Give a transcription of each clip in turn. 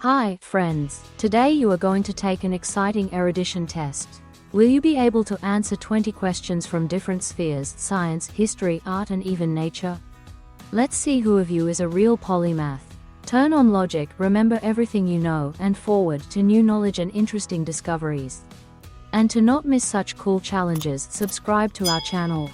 Hi, friends. Today you are going to take an exciting erudition test. Will you be able to answer 20 questions from different spheres: science, history, art, and even nature? Let's see who of you is a real polymath. Turn on logic, remember everything you know, and forward to new knowledge and interesting discoveries. And to not miss such cool challenges, subscribe to our channel.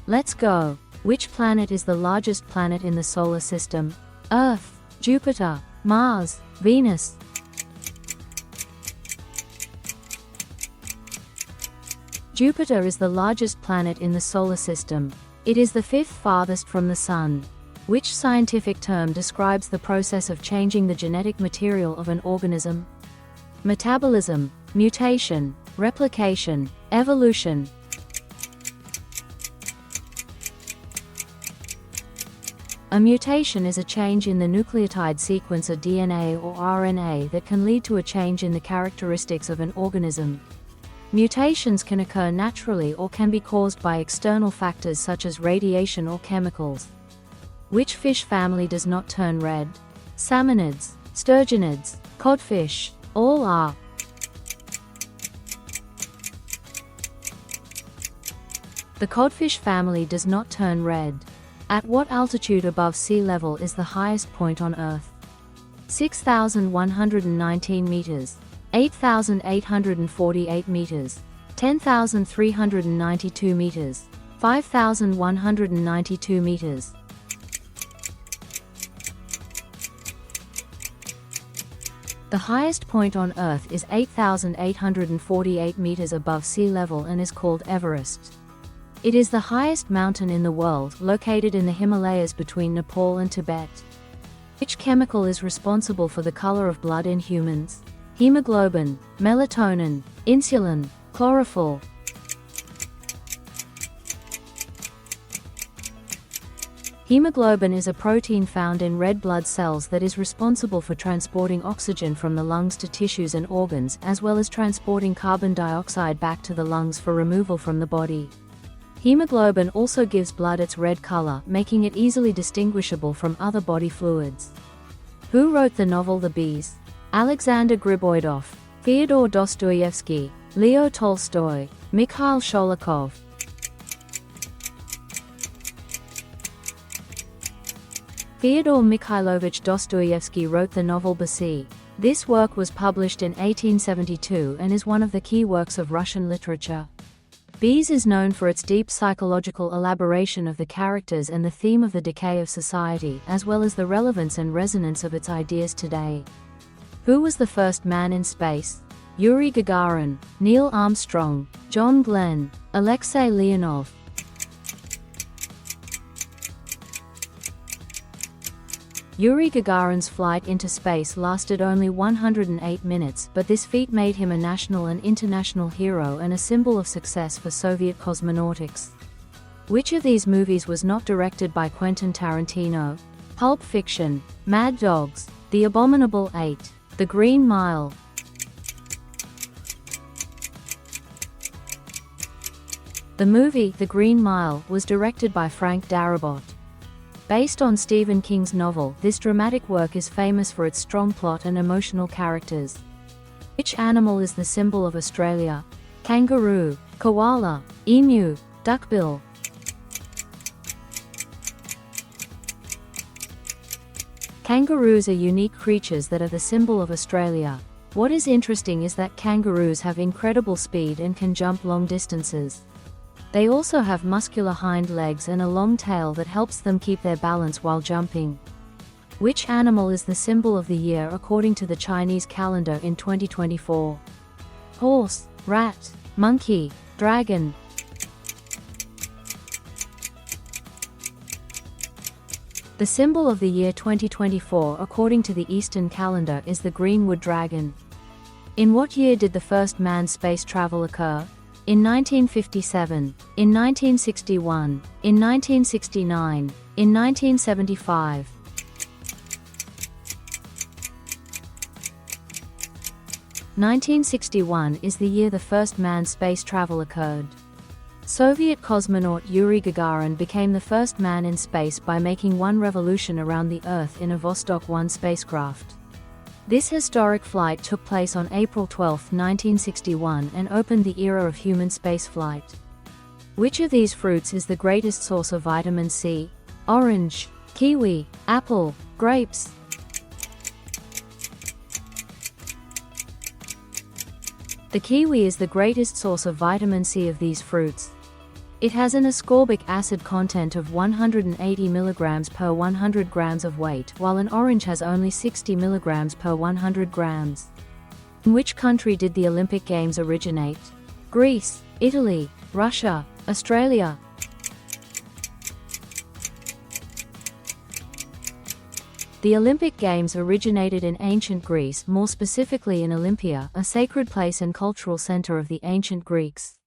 Let's go. Which planet is the largest planet in the solar system? Earth, Jupiter, Mars, Venus. Jupiter is the largest planet in the solar system. It is the fifth farthest from the Sun. Which scientific term describes the process of changing the genetic material of an organism? Metabolism, mutation, replication, evolution. A mutation is a change in the nucleotide sequence of DNA or RNA that can lead to a change in the characteristics of an organism. Mutations can occur naturally or can be caused by external factors such as radiation or chemicals. Which fish family does not turn red? Salmonids, sturgeonids, codfish. All are. The codfish family does not turn red. At what altitude above sea level is the highest point on Earth? 6,119 meters, 8,848 meters, 10,392 meters, 5,192 meters. The highest point on Earth is 8,848 meters above sea level and is called Everest. It is the highest mountain in the world, located in the Himalayas between Nepal and Tibet. Which chemical is responsible for the color of blood in humans? Hemoglobin, melatonin, insulin, chlorophyll. Hemoglobin is a protein found in red blood cells that is responsible for transporting oxygen from the lungs to tissues and organs, as well as transporting carbon dioxide back to the lungs for removal from the body. Hemoglobin also gives blood its red color, making it easily distinguishable from other body fluids. Who wrote the novel The Bees? Alexander Griboidov, Fyodor Dostoevsky, Leo Tolstoy, Mikhail Sholokhov. Fyodor Mikhailovich Dostoevsky wrote the novel Basi. This work was published in 1872 and is one of the key works of Russian literature. Bees is known for its deep psychological elaboration of the characters and the theme of the decay of society, as well as the relevance and resonance of its ideas today. Who was the first man in space? Yuri Gagarin, Neil Armstrong, John Glenn, Alexei Leonov. Yuri Gagarin's flight into space lasted only 108 minutes, but this feat made him a national and international hero and a symbol of success for Soviet cosmonautics. Which of these movies was not directed by Quentin Tarantino? Pulp Fiction, Mad Dogs, The Abominable Eight, The Green Mile. The movie, The Green Mile, was directed by Frank Darabont. Based on Stephen King's novel, this dramatic work is famous for its strong plot and emotional characters. Which animal is the symbol of Australia? Kangaroo, koala, emu, duckbill. Kangaroos are unique creatures that are the symbol of Australia. What is interesting is that kangaroos have incredible speed and can jump long distances. They also have muscular hind legs and a long tail that helps them keep their balance while jumping. Which animal is the symbol of the year according to the Chinese calendar in 2024? Horse, rat, monkey, dragon. The symbol of the year 2024 according to the Eastern calendar is the Greenwood dragon. In what year did the first manned space travel occur? In 1957, in 1961, in 1969, in 1975. (1961) is the year the first manned space travel occurred. Soviet cosmonaut Yuri Gagarin became the first man in space by making one revolution around the Earth in a Vostok 1 spacecraft. This historic flight took place on April 12, 1961 and opened the era of human spaceflight. Which of these fruits is the greatest source of vitamin C? Orange, kiwi, apple, grapes. The kiwi is the greatest source of vitamin C of these fruits. It has an ascorbic acid content of 180 mg per 100 grams of weight, while an orange has only 60 mg per 100 grams. In which country did the Olympic Games originate? Greece, Italy, Russia, Australia. The Olympic Games originated in ancient Greece, more specifically in Olympia, a sacred place and cultural center of the ancient Greeks.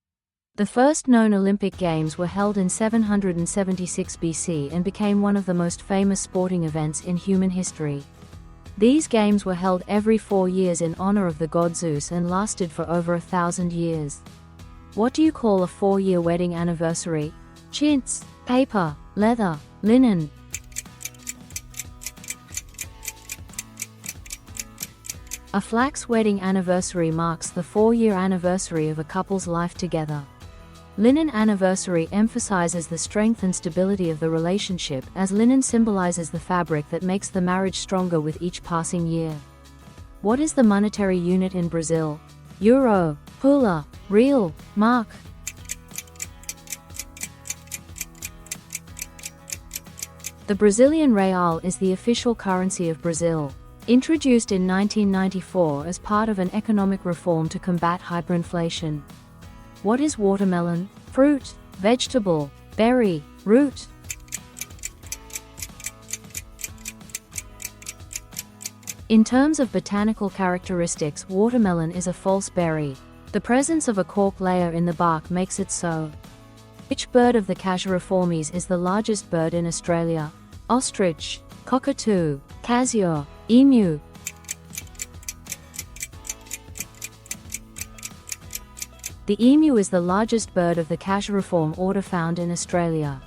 The first known Olympic Games were held in 776 BC and became one of the most famous sporting events in human history. These games were held every 4 years in honor of the god Zeus and lasted for over 1,000 years. What do you call a 4-year wedding anniversary? Chintz, paper, leather, linen. A flax wedding anniversary marks the 4-year anniversary of a couple's life together. Linen anniversary emphasizes the strength and stability of the relationship, as linen symbolizes the fabric that makes the marriage stronger with each passing year. What is the monetary unit in Brazil? Euro, pula, real, mark. The Brazilian real is the official currency of Brazil. Introduced in 1994 as part of an economic reform to combat hyperinflation. What is watermelon? Fruit, vegetable, berry, root. In terms of botanical characteristics, watermelon is a false berry. The presence of a cork layer in the bark makes it so. Which bird of the Casuariformes is the largest bird in Australia? Ostrich, cockatoo, casio, emu. The emu is the largest bird of the Casuariform order found in Australia.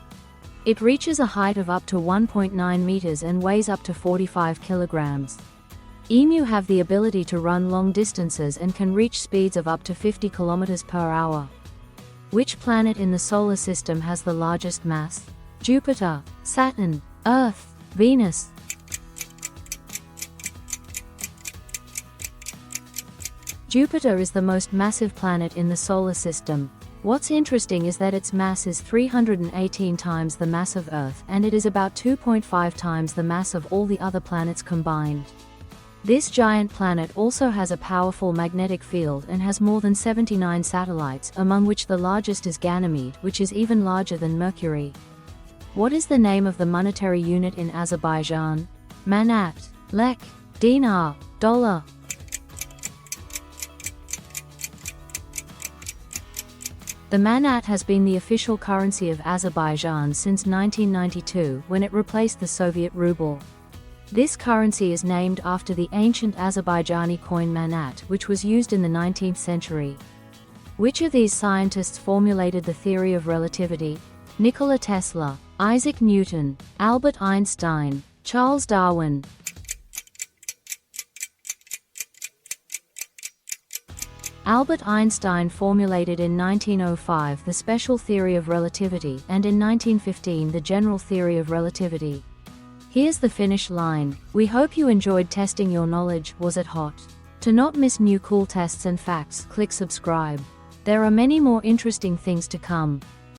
It reaches a height of up to 1.9 meters and weighs up to 45 kilograms. Emu have the ability to run long distances and can reach speeds of up to 50 kilometers per hour. Which planet in the solar system has the largest mass? Jupiter, Saturn, Earth, Venus. Jupiter is the most massive planet in the solar system. What's interesting is that its mass is 318 times the mass of Earth, and it is about 2.5 times the mass of all the other planets combined. This giant planet also has a powerful magnetic field and has more than 79 satellites, among which the largest is Ganymede, which is even larger than Mercury. What is the name of the monetary unit in Azerbaijan? Manat, lek, dinar, dollar. The manat has been the official currency of Azerbaijan since 1992, when it replaced the Soviet ruble. This currency is named after the ancient Azerbaijani coin manat, which was used in the 19th century. Which of these scientists formulated the theory of relativity? Nikola Tesla, Isaac Newton, Albert Einstein, Charles Darwin. Albert Einstein formulated in 1905 the special theory of relativity, and in 1915 the general theory of relativity. Here's the finish line. We hope you enjoyed testing your knowledge. Was it hot? To not miss new cool tests and facts, click subscribe. There are many more interesting things to come.